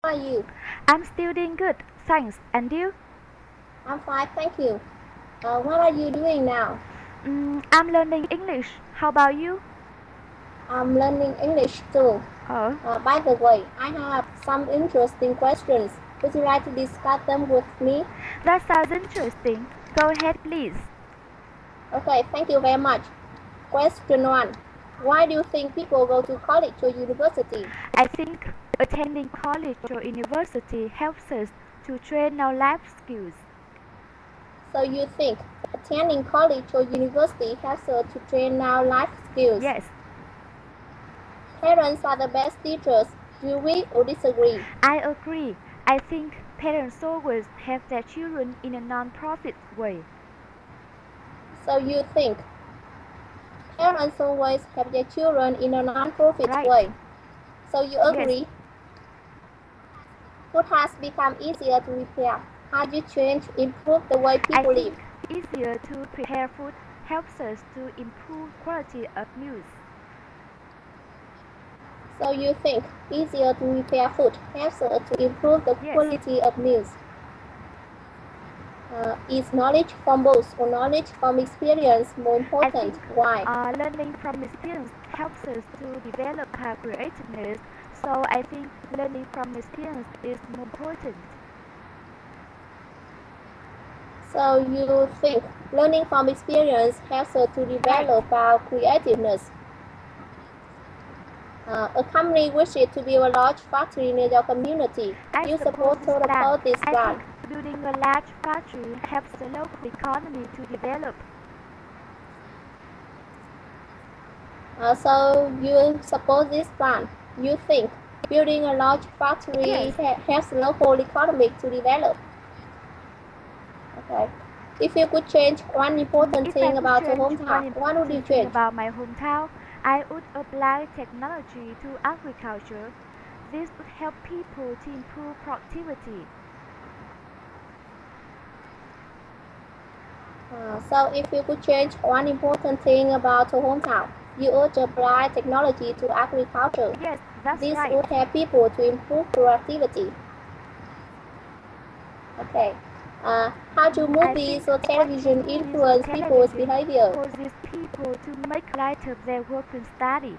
are you? I'm still doing good, thanks. And you? I'm fine, thank you. What are you doing now? I'm learning English. How about you? I'm learning English too. Oh, By the way, I have some interesting questions. Would you like to discuss them with me? that sounds interesting. Go ahead, please. Okay, thank you very much. Question 1. Why do you think people go to college or university? I think attending college or university helps us to train our life skills. So you think attending college or university helps us to train our life skills? Yes, Parents are the best teachers. Do you agree or disagree? I agree. I think parents always help their children in a non-profit way. So you think parents always help their children in a non-profit Right. way. So you Yes, agree? Food has become easier to prepare. How do you change, improve the way I people live? think easier to prepare food helps us to improve quality of meals. So you think easier to prepare food helps us to improve the Yes. quality of meals. Is knowledge from books or knowledge from experience more I important? think Why? learning from experience helps us to develop our creativeness. So I think learning from experience is more important. So you think learning from experience helps us to Right. develop our creativeness. A company wishes to build a large factory near your community. I You support support this or plan. oppose this I plan? think building a large factory helps the local economy to develop. So you support this plan. You think building a large factory Yes, helps the local economy to develop. Okay. If you could change one important if I thing could about your change one hometown, what would you important thing change? about my hometown, I would apply technology to agriculture. This would help people to improve productivity. So if you could change one important thing about your hometown, you would apply technology to agriculture. Yes, that's This right. would help people to improve productivity. Okay. How do I think movies or watching television movies or influence people's television behavior? causes people to make light of their work and study.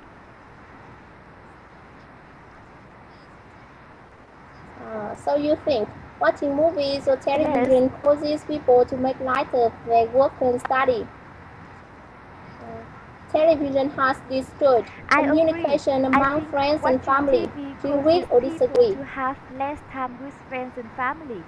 So you think watching movies or Yes, television causes people to make light of their work and study? Television has destroyed I agree. communication I among think friends and watching family. TV Do you agree causes or people disagree? to have less time with friends and family.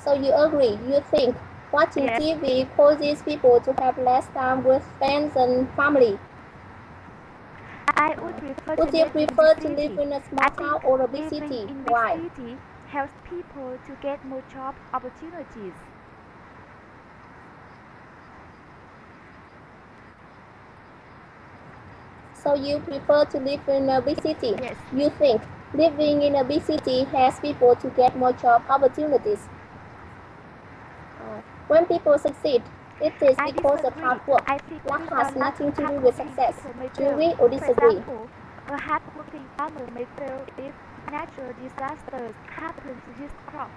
So you agree? You think watching Yes, TV causes people to have less time with friends and family? I would prefer to Would you live in the prefer to live city. in a I small town think or a big living city? in big Why? city helps people to get more job opportunities. So you prefer to live in a big city? Yes, You think living in a big city helps people to get more job opportunities? When people succeed, it is I because of disagree. hard work. I think Luck has without luck, nothing to do with hardworking success. people may Do you fail. agree or For disagree? example, a hardworking farmer may fail if natural disasters happen to his crops.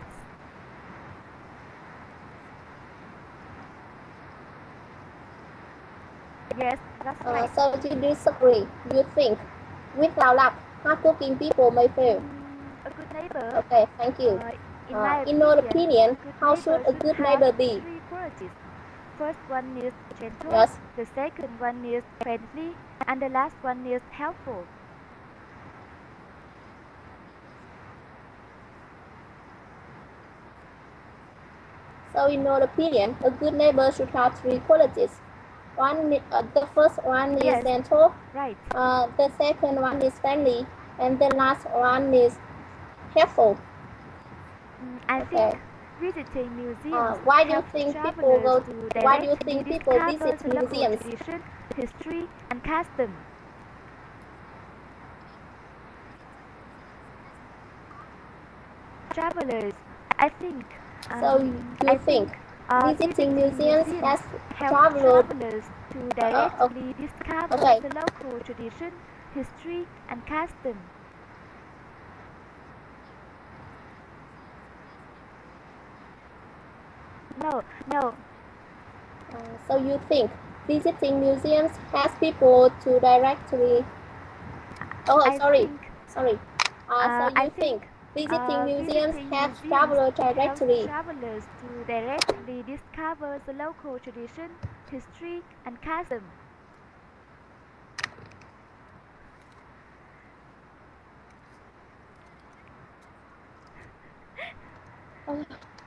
Yes, that's right. So you disagree. You think without luck, hardworking people may fail. A good neighbor, Okay, thank you. uh, in my In your opinion, a opinion, good how should neighbor a should good have neighbor be? three qualities. First one is gentle, Yes. the second one is friendly, and the last one is helpful. So in your opinion, a good neighbor should have three qualities. The first one is Yes, gentle, right. the second one is friendly, and the last one is helpful. I think Okay. visiting museums Why do you helps think people travelers go? to Why do you directly think people discover visit the local museums? tradition, history, and custom. Travelers, I think, So I you think think Visiting museums has help traveled. travelers to directly discover Okay. the local tradition, history, and custom. No. So you think visiting museums has people to directly? Oh, sorry. So you think visiting museums has travelers directly? Travelers to directly discover the local tradition, history, and custom.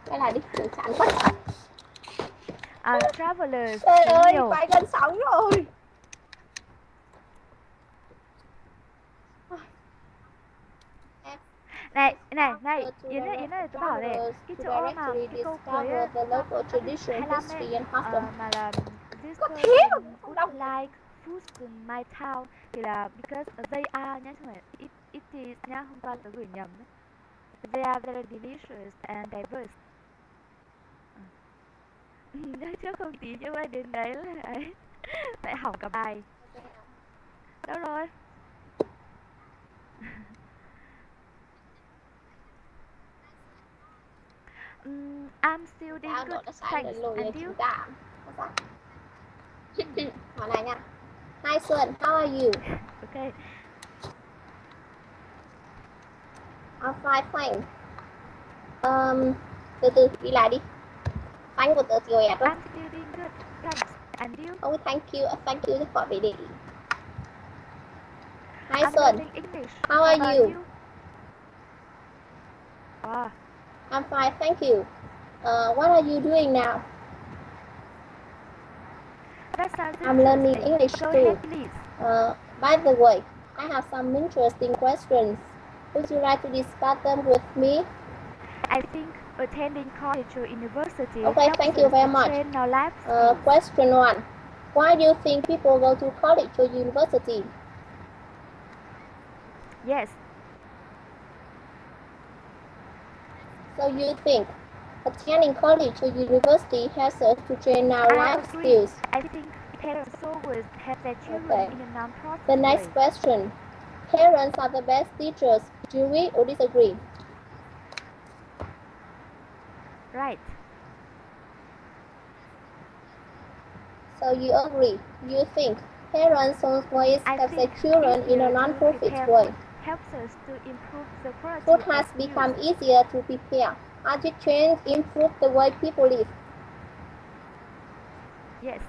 Cái này đi, chán quá. Travelers Trời ơi, nhiều. quay gần sóng rồi. Này, Yến ơi, tôi bảo này, cái chỗ mà cái câu cuối á, Tradition, 25 history and ấy, custom. mà là this Có person thế mà không would đọc. like foods in my town thì là because they are nhá, chứ không phải it is nhá, hôm qua tôi gửi nhầm đấy. They are very delicious and diverse. Nhắc trước không tí nhưng mà đến đấy là ấy lại hỏng cả bài. Đâu rồi? I'm still doing good. Thanks. And you? Hỏi này nha. Hi Xuân, how are you? Okay. I'm fine, thanks. Từ từ đi lại đi. Phanh của tớ chiều ẹt rồi. I'm still doing good. Thanks. And you? Oh, thank you cho khỏi bị để. Hi I'm Xuân, learning English. how are you? I'm fine, thank you. What are you doing now? I'm learning English Go too. ahead, please. By the way, I have some interesting questions. Would you like to discuss them with me? I think attending college or university Okay, thank you very much. Question 1. Why do you think people go to college or university? Yes. So you think attending college or university helps us to train our life skills? I think parents always have their children in a non-profit The next way. question. Parents are the best teachers. Do you agree or disagree? Right. So you agree. You think parents always have their children in a non-profit way. Helps us to improve the quality Food of has news. become easier to prepare. Has it changed, improved the way people live? Yes.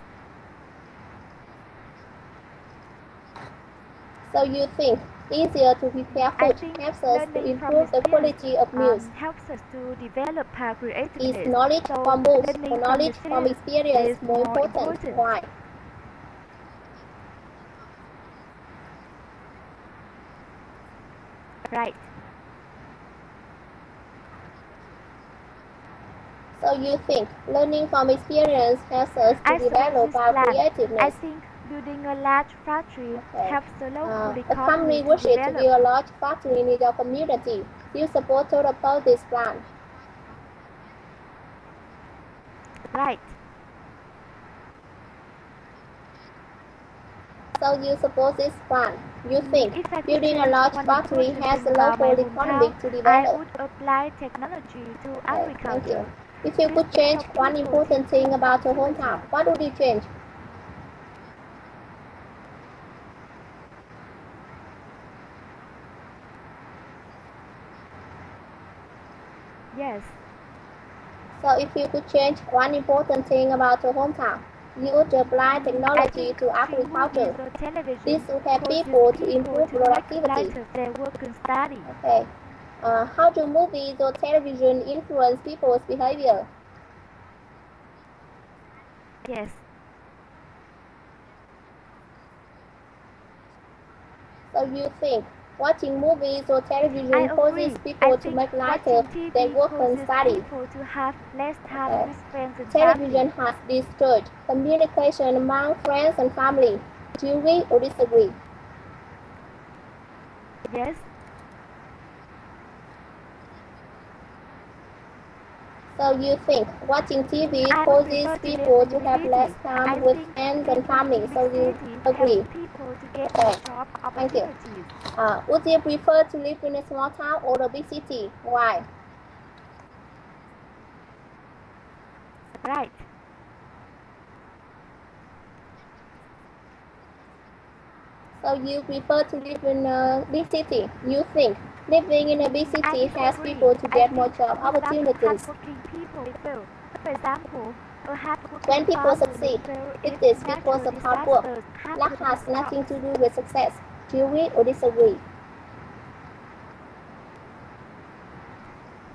So you think easier to prepare food helps us to improve the quality of meals? Helps us to develop our creativity. Is knowledge from books or knowledge from experience more important? Why? Right. So you think learning from experience helps us to develop our creativeness? I think building a large factory helps the local economy. A company wishes to build a large factory in your community. Do you support or oppose this plan? Right. So you support this plan. You think building a large factory has a local economy to develop? I would apply technology to agriculture. Thank you. If you could change one important thing about your hometown, what would you change? Yes. So if you could change one important thing about your hometown, you would apply technology to agriculture. This would help people to improve productivity. Their work and study. Okay. How do movies or television influence people's behavior? Yes. So you think watching movies or television causes people to make lighter their work and study? To have less time with friends and television has destroyed communication among friends and family. Do you agree or disagree? Yes. So you think watching TV I would causes prefer to people live to in a have big less city. time I with think friends and living family, in so big you city agree. helps people to get more Okay, job thank you. opportunities. Would you prefer to live in a small town or a big city? Why? Right. So you prefer to live in a big city. You think living in a big I city helps disagree. people to I get more think job without opportunities. hardworking people will fail. For example, a hardworking When people farmer may succeed, fail it if is because natural of hard work. disasters Luck happen to his has nothing crops. to do with success. Do you agree or disagree?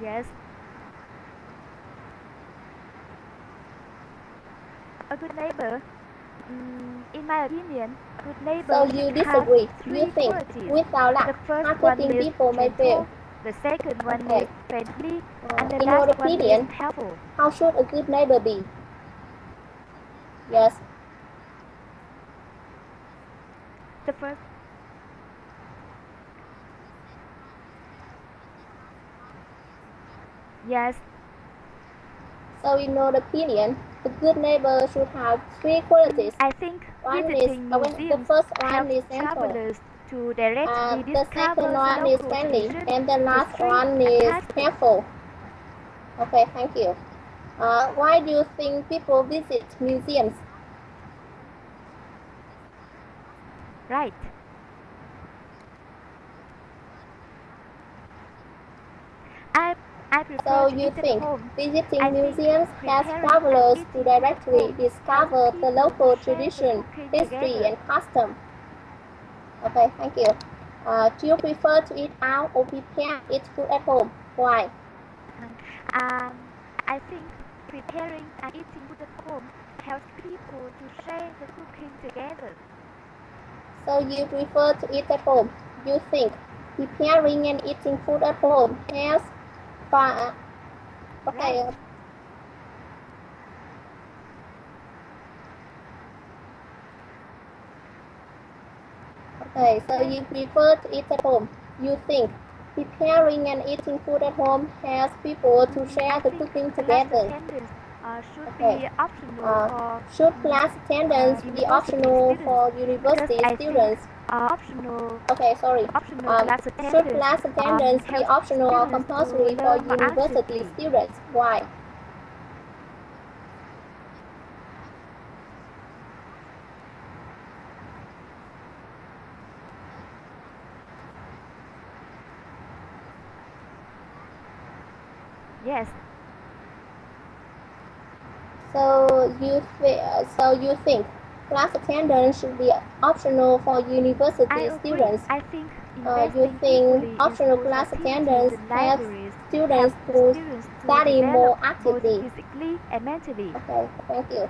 Yes. A good neighbor, in my opinion, good So neighbor you should have disagree. You three think qualities. without luck, The first one hardworking is people may fail. gentle, the second one Okay. is friendly, and the In your last one is opinion, helpful. how should a good neighbor be? Yes. The first, yes, So in your opinion, a good neighbor should have three qualities. I think One is visiting the museums first one helps is gentle. travelers to directly The second discover the one is local friendly, tradition, and the last history, one and is custom. helpful. Okay, thank you. Why do you think people visit museums? Right. I, I prefer So to you eat at think home. visiting I think museums helps preparing and travelers to eating food at directly home helps discover the people to local share the tradition, cooking history, together. and custom? Okay, thank you. Do you prefer to eat out or prepare eat food at home? Why? Um, I think preparing and eating food at home helps people to share the cooking together. So you prefer to eat at home. You think preparing and eating food at home helps far. Right. Okay. Okay, so you prefer to eat at home. You think preparing and eating food at home helps people to I share the think cooking class together. attendance should Okay. be optional for Should class attendance be university optional students for because university I think students? optional Okay, sorry. class Should attendance class attendance be helps optional or students to compulsory for learn more university actively. students? Why? Yes. So you think class attendance should be optional for I university agree. students? I think You investing think equally in optional sports class activities attendance and helps libraries students helps the to students to study develop more both actively? physically and mentally. Okay, thank you.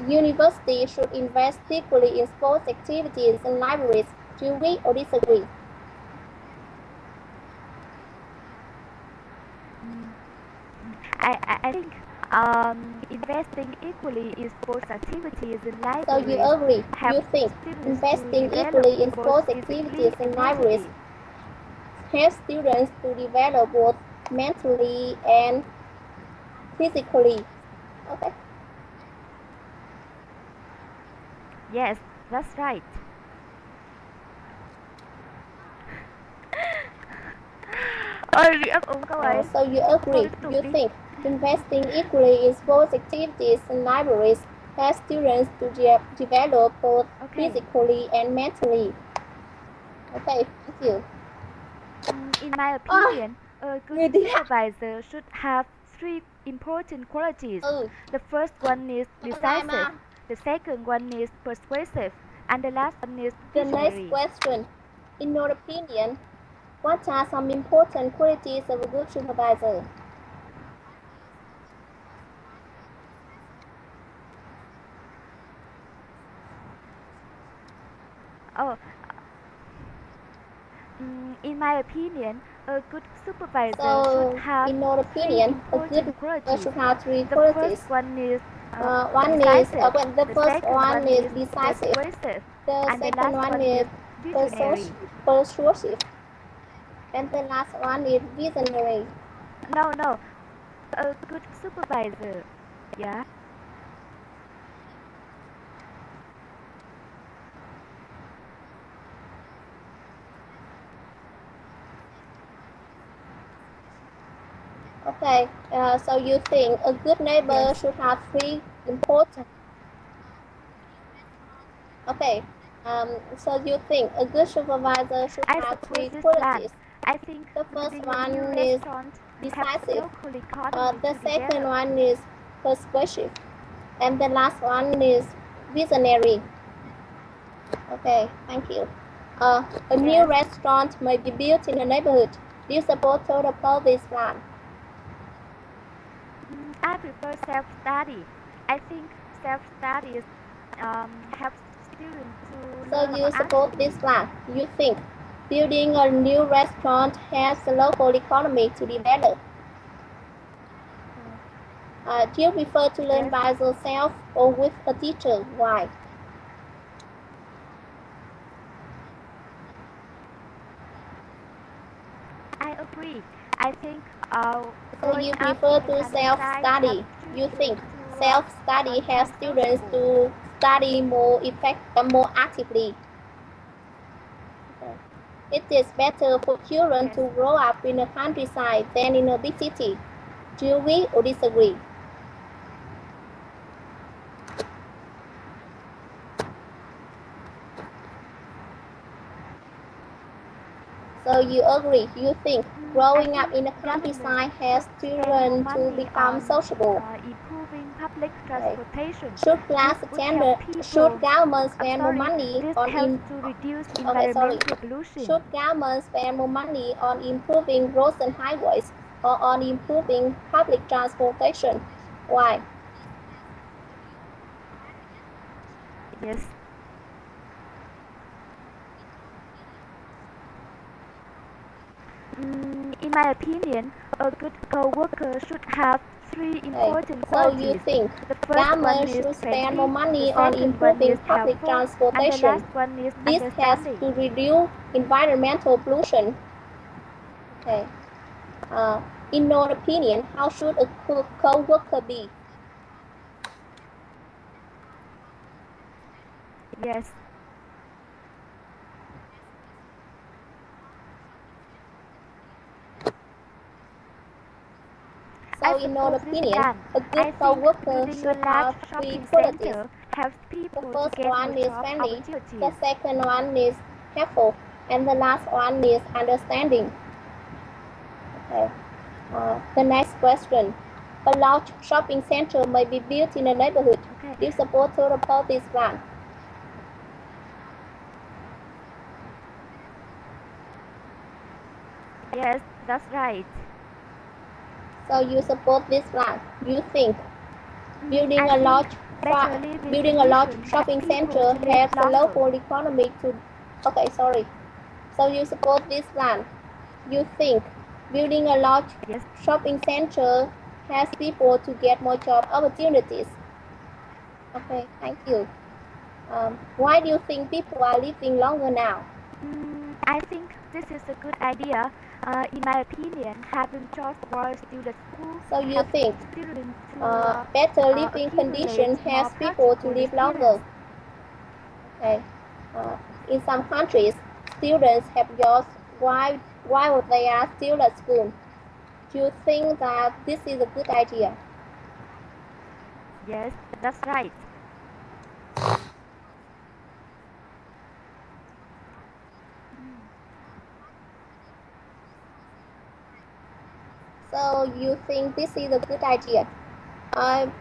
University should invest equally in sports activities and libraries. Do you agree or disagree? I think investing equally in sports activities and So you libraries agree. You helps think students to investing develop equally in both sports physically activities and and libraries mentally. helps students to develop both mentally and physically. Okay. Yes, that's right. Ôi, ấp úng câu ấy. So you Thôi agree. tiếp tục You đi. think investing equally in sports activities and libraries helps students to develop both Okay. physically and mentally. Okay, thank you. In my opinion, a good Người đi ạ. supervisor should have three important qualities. Ừ, The first one is tao dài decisive, mà. the second one is persuasive, and the last one is The next visionary. question. In your opinion, what are some important qualities of a good supervisor? Oh, in my opinion, a good supervisor So, should have in your three opinion, a good important supervisor qualities. should have three The qualities. first one is The decisive, the first second one one is is decisive. persuasive, The and the second last one one is is visionary. persuasive. And the last one is visionary. No, a good supervisor. Yeah. Okay, so you think a good neighbor Yes. should have three important. Okay, so you think a good supervisor should I have support three this plan. qualities. I think The first building a new one is restaurant helps decisive. local economy The to second develop. one is persuasive, and the last one is visionary. Okay, thank you. A new Yes. restaurant may be built in a neighborhood. Do you support total this plan? I prefer self-study. I think self-study helps students to So learn more you support this actively. plan. You think building a new restaurant helps the local economy to develop. Do you prefer to learn Yes. by yourself or with a teacher? Why? I agree. I think So growing you up in prefer the to countryside helps self-study. You children think to self-study helps become students sociable. to study more actively. It is better for children Yes. to grow up in the countryside than in a big city. Do you agree or disagree? So you agree, you think I growing up think in the government countryside should helps spend more children to money become on sociable. improving public Okay. transportation. Should This class would help attendant, should people. government I'm spend more sorry. money This on helps to reduce okay, sorry. environmental pollution. Should government spend more money on improving roads and highways or on improving public transportation? Why? Yes. In my opinion, a good co-worker should have three Okay. important So you qualities. think The first one government is should spend more friendly, the money on second one improving is public helpful, and the transportation. last one is This has understanding. to reduce environmental pollution. Okay. Uh, in your opinion, how should a co-worker be? Yes. I So in your support this opinion, plan. a good I think co-worker building a should large have three shopping qualities. center helps The people to first get more one is job friendly, the opportunities. second one is helpful, and the last one is understanding. Okay. The next question. A large shopping center may be built in a neighborhood. Okay. Do you support total this plan? Yes, that's right. So you support this plan. You think building I a think large better living building a large conditions help shopping people center to live helps the longer. local economy to okay, sorry. So you support this plan. You think building a large Yes. shopping center helps people to get more job opportunities. Okay, thank you. Why do you think people are living longer now? I think this is a good idea. In my opinion, having jobs while still at school So you helps think students to better living accumulate condition more helps people to practical live experience. longer. Okay. Uh, in some countries, students have jobs while they are still at school. Do you think that this is a good idea? Yes, that's right. So you think this is a good idea?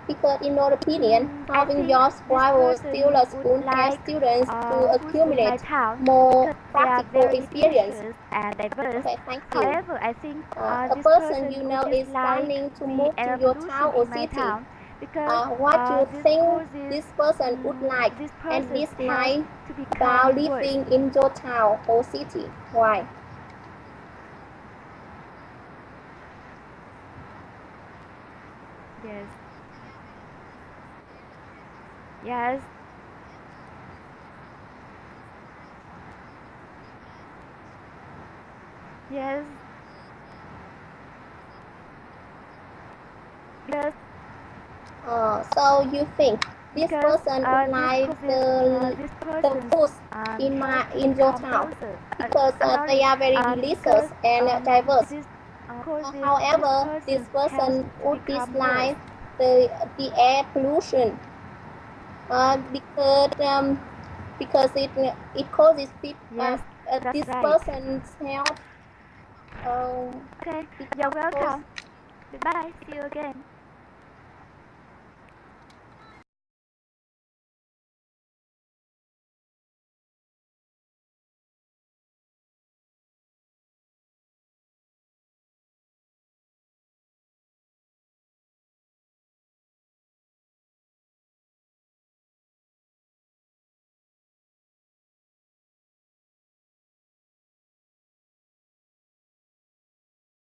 Because in your opinion, I having think jobs this while still person at would school helps like students to schools in my accumulate town more because they are practical very experience. delicious and diverse. Okay, thank you. However, I think A this person you person would know is dislike planning to the move to air your pollution town or in my city. town because What do you this think causes this person would like this and person's health dislike to about become worse. living in your town or city? Why? Yes. Yes. Yes. because so you think this person would like the food in your town because they are very delicious and diverse. However, this person would dislike the air pollution because it causes yes, that's this right. person's health. Okay, you're welcome. Goodbye. See you again.